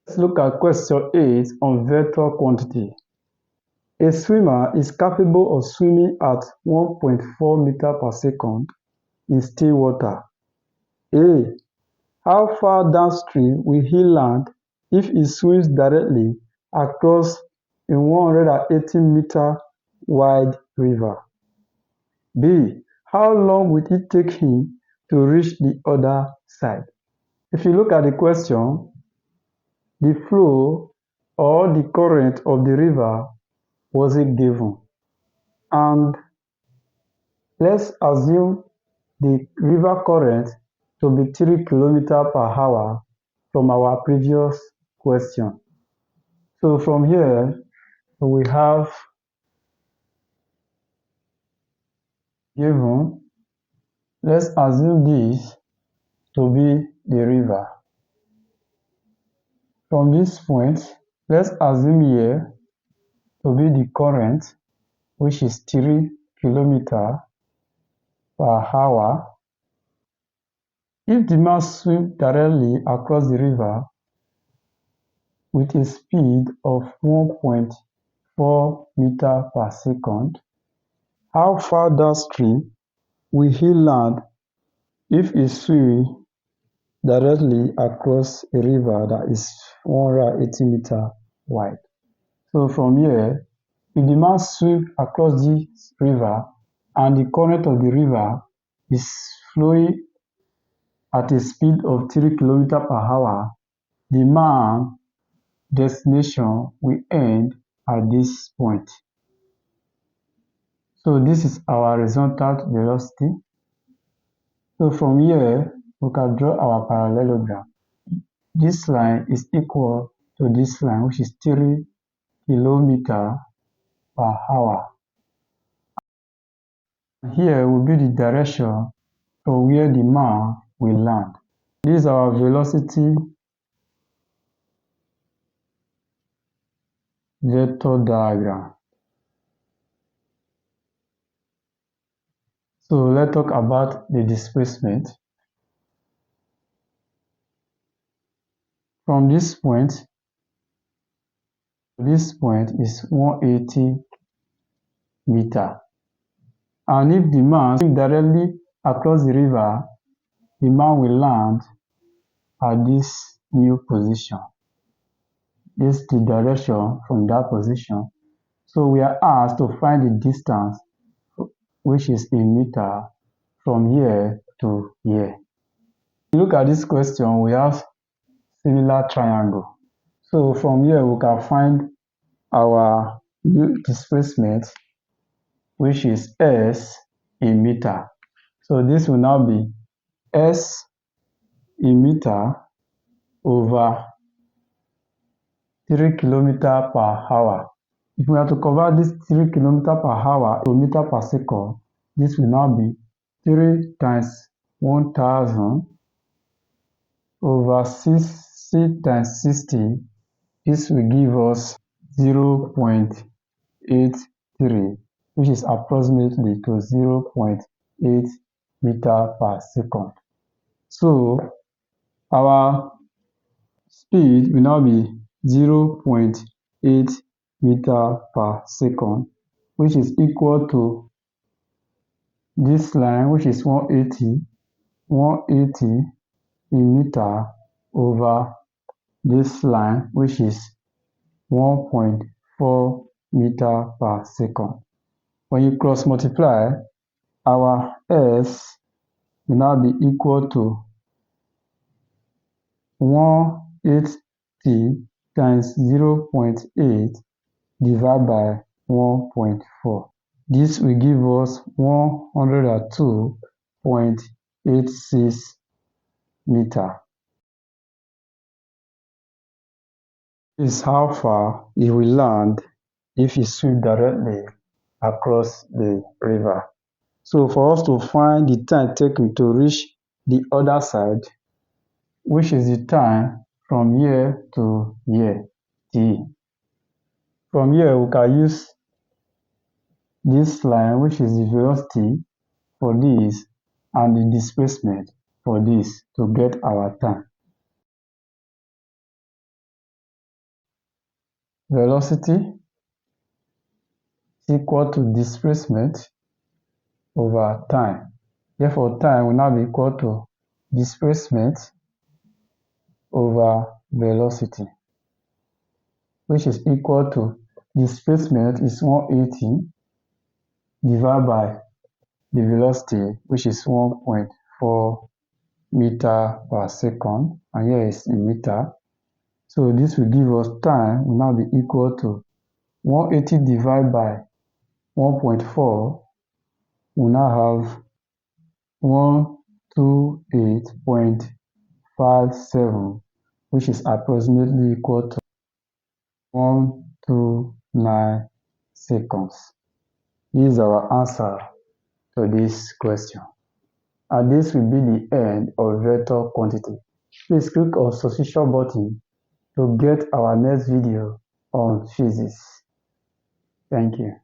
Let's look at question 8 on vector quantity. A swimmer is capable of swimming at 1.4 meters per second in still water. A. How far downstream will he land if he swims directly across a 180-meter wide river? B. How long will it take him to reach the other side? If you look at the question, the flow or the current of the river wasn't given. And let's assume the river current to be 3 km per hour from our previous question. So from here, we have given, let's assume this to be the river. From this point, let's assume here to be the current, which is 3 km per hour. If the man swims directly across the river with a speed of 1.4 meters per second, how far downstream will he land if he swims directly across a river that is 180 meters wide? So from here, if the man swims across this river and the current of the river is flowing at a speed of 3 km per hour, the man's destination will end at this point. So this is our resultant velocity. So from here, we can draw our parallelogram. This line is equal to this line, which is 3 km per hour. Here will be the direction from where the man will land. This is our velocity vector diagram. So let's talk about the displacement. From this point is 180 meters. And if the man swims directly across the river, the man will land at this new position. This is the direction from that position. So we are asked to find the distance, which is in meter, from here to here. If you look at this question, we have similar triangle. So from here, we can find our displacement, which is S in meter. So this will now be S in meter over 3 km per hour. If we are to convert this 3 km per hour to meter per second, this will now be 3 times 1000 over 60 times 60. This will give us 0.83, which is approximately to 0.8 meter per second. So our speed will now be 0.8 meter per second, which is equal to this line, which is 180 in meter over this line, which is 1.4 meter per second. When you cross multiply, our S will now be equal to 180 times 0.8 divided by 1.4. This will give us 102.86 meters. This is how far he will land if he swims directly across the river. So for us to find the time taken to reach the other side, which is the time from here to here, T. From here, we can use this line, which is the velocity for this, and the displacement for this to get our time. velocity is equal to displacement over time. Therefore, time will now be equal to displacement over velocity, which is equal to displacement is 180 divided by the velocity, which is 1.4 meter per second, and here is in meter. So this will give us time will now be equal to 180 divided by 1.4, we now have 128.57, which is approximately equal to 129 seconds. This is our answer to this question. And this will be the end of vector quantity. Please click on subscription button to get our next video on physics. Thank you.